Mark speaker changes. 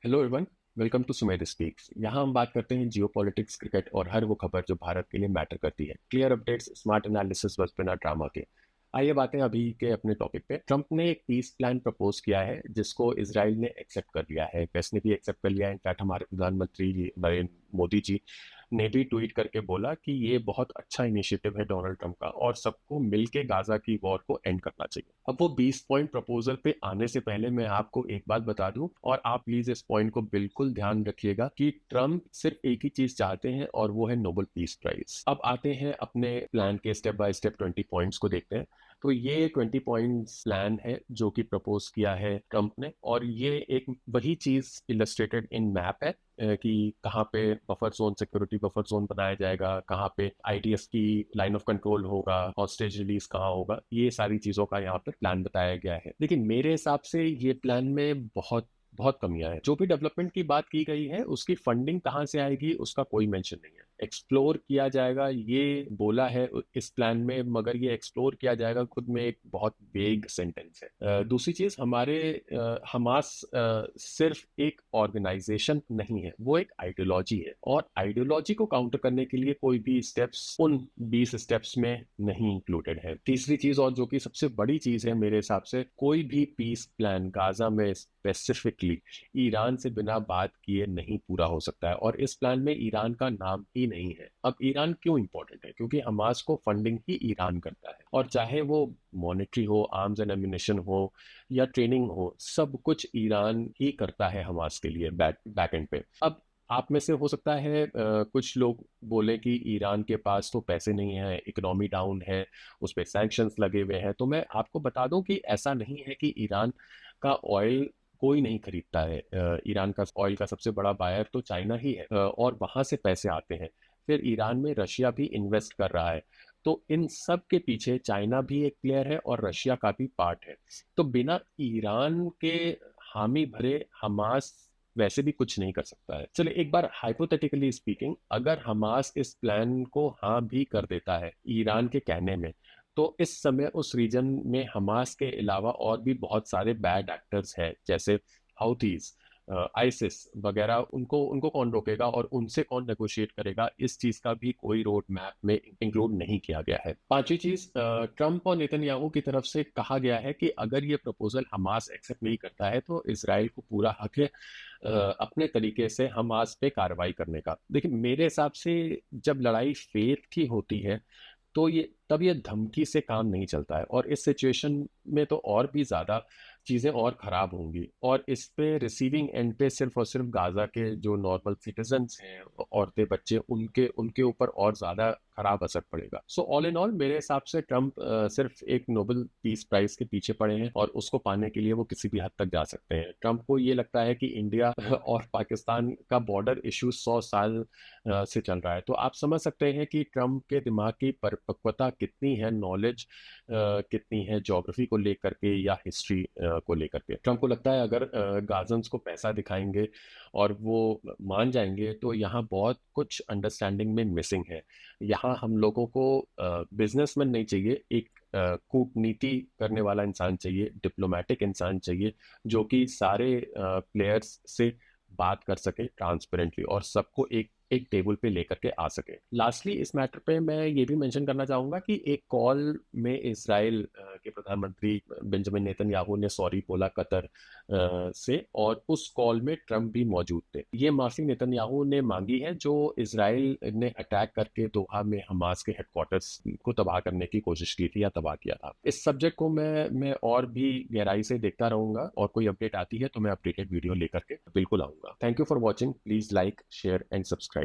Speaker 1: Hello everyone. Welcome to Sumedh speaks. यहाँ हम बात करते हैं जियो पॉलिटिक्स, क्रिकेट और हर वो खबर जो भारत के लिए मैटर करती है। क्लियर अपडेट्स, स्मार्ट एनालिसिस, बस बिना ड्रामा के। आइए बातें अभी के अपने टॉपिक पे। ट्रंप ने एक पीस प्लान प्रपोज किया है जिसको इसराइल ने एक्सेप्ट कर लिया है, वेस्ट ने भी एक्सेप्ट कर लिया है। इनफैक्ट हमारे प्रधानमंत्री नरेंद्र मोदी जी ने भी ट्वीट करके बोला कि ये बहुत अच्छा इनिशिएटिव है डोनाल्ड ट्रंप का और सबको मिलके गाजा की वॉर को एंड करना चाहिए। अब वो 20 पॉइंट प्रपोजल पे आने से पहले मैं आपको एक बात बता दूं और आप प्लीज इस पॉइंट को बिल्कुल ध्यान रखिएगा कि ट्रंप सिर्फ एक ही चीज चाहते हैं और वो है नोबेल पीस प्राइज। अब आते हैं अपने प्लान के स्टेप बाय स्टेप 20 पॉइंट्स को देखते हैं। तो ये 20 पॉइंट्स प्लान है जो कि प्रपोज किया है ट्रंप ने, और ये एक वही चीज इलस्ट्रेटेड इन मैप है कि कहाँ पे buffer zone, security buffer zone बनाया जाएगा, कहाँ पे आईटीएफ की लाइन ऑफ कंट्रोल होगा, हॉस्टेज रिलीज कहाँ होगा। ये सारी चीजों का यहाँ पे प्लान बताया गया है। लेकिन मेरे हिसाब से ये प्लान में बहुत बहुत कमियां हैं। जो भी डेवलपमेंट की बात की गई है उसकी फंडिंग कहाँ से आएगी उसका कोई मेंशन नहीं है। एक्सप्लोर किया जाएगा ये बोला है इस प्लान में, मगर ये एक्सप्लोर किया जाएगा खुद में एक बहुत वेग सेंटेंस है। दूसरी चीज, हमारे हमास सिर्फ एक ऑर्गेनाइजेशन नहीं है, वो एक आइडियोलॉजी है और आइडियोलॉजी को काउंटर करने के लिए कोई भी स्टेप्स उन 20 स्टेप्स में नहीं इंक्लूडेड है। तीसरी चीज, और जो कि सबसे बड़ी चीज है मेरे हिसाब से, कोई भी पीस प्लान गाजा में स्पेसिफिकली ईरान से बिना बात किए नहीं पूरा हो सकता है, और इस प्लान में ईरान का नाम ही नहीं है। अब ईरान क्यों इंपॉर्टेंट है? क्योंकि हमास को फंडिंग ही ईरान करता है, और चाहे वो मॉनेटरी हो, आर्म्स एंड एम्यूनिशन हो या ट्रेनिंग हो, सब कुछ ईरान ही करता है हमास के लिए बैक एंड पे। अब आप में से हो सकता है कुछ लोग बोले कि ईरान के पास तो पैसे नहीं है, इकोनॉमी डाउन है, उस पर सैंक्शंस लगे हुए हैं। तो मैं आपको बता दूं कि ऐसा नहीं है कि ईरान का ऑयल कोई नहीं खरीदता है। ईरान का ऑयल का सबसे बड़ा बायर तो चाइना ही है, और वहां से पैसे आते हैं। फिर ईरान में रशिया भी इन्वेस्ट कर रहा है। तो इन सब के पीछे चाइना भी एक प्लेयर है और रशिया का भी पार्ट है। तो बिना ईरान के हामी भरे हमास वैसे भी कुछ नहीं कर सकता है। चलिए एक बार हाइपोथेटिकली स्पीकिंग, अगर हमास इस प्लान को हाँ भी कर देता है ईरान के कहने में, तो इस समय उस रीजन में हमास के अलावा और भी बहुत सारे बैड एक्टर्स हैं, जैसे हाउथीज, आइसिस वगैरह। उनको उनको कौन रोकेगा और उनसे कौन नेगोशिएट करेगा? इस चीज का भी कोई रोड मैप में इंक्लूड नहीं किया गया है। पांचवी चीज, ट्रंप और नेतन्याहू की तरफ से कहा गया है कि अगर ये प्रपोजल हमास एक्सेप्ट नहीं करता है तो इसराइल को पूरा हक है अपने तरीके से हमास पे कार्रवाई करने का। देखिए मेरे हिसाब से जब लड़ाई फेथ की होती है तो ये धमकी से काम नहीं चलता है, और इस सिचुएशन में तो और भी ज्यादा चीजें और खराब होंगी, और इस पे रिसीविंग एंड पे सिर्फ और सिर्फ गाजा के जो नॉर्मल सिटीजन्स हैं, औरतें, बच्चे, उनके उनके ऊपर और ज्यादा खराब असर पड़ेगा। सो ऑल इन ऑल मेरे हिसाब से ट्रंप सिर्फ एक नोबेल पीस प्राइज के पीछे पड़े हैं, और उसको पाने के लिए वो किसी भी हद तक जा सकते हैं। ट्रंप को ये लगता है कि इंडिया और पाकिस्तान का बॉर्डर इशू 100 साल से चल रहा है। तो आप समझ सकते हैं कि ट्रंप के दिमाग की परिपक्वता कितनी है, नॉलेज कितनी है ज्योग्राफी को लेकर के या हिस्ट्री को लेकर के। ट्रंप को लगता है अगर गाजन्स को पैसा दिखाएंगे और वो मान जाएंगे तो यहाँ बहुत कुछ अंडरस्टैंडिंग में मिसिंग है। यहाँ हम लोगों को बिजनेसमैन नहीं चाहिए, एक कूटनीति करने वाला इंसान चाहिए, डिप्लोमेटिक इंसान चाहिए, जो कि सारे प्लेयर्स से बात कर सके ट्रांसपेरेंटली और सबको एक एक टेबल पे लेकर के आ सके। लास्टली इस मैटर पे मैं ये भी मेंशन करना चाहूंगा कि एक कॉल में इसराइल के प्रधानमंत्री बेंजामिन नेतन्याहू ने सॉरी बोला कतर से, और उस कॉल में ट्रंप भी मौजूद थे। ये माफी नेतन्याहू ने मांगी है जो इसराइल ने अटैक करके दोहा में हमास के हेडक्वार्टर्स को तबाह करने की कोशिश की थी या तबाह किया था। इस सब्जेक्ट को मैं और भी गहराई से देखता रहूंगा, और कोई अपडेट आती है तो मैं अपडेटेड वीडियो लेकर के बिल्कुल आऊंगा। Thank you for watching. Please like, share and subscribe.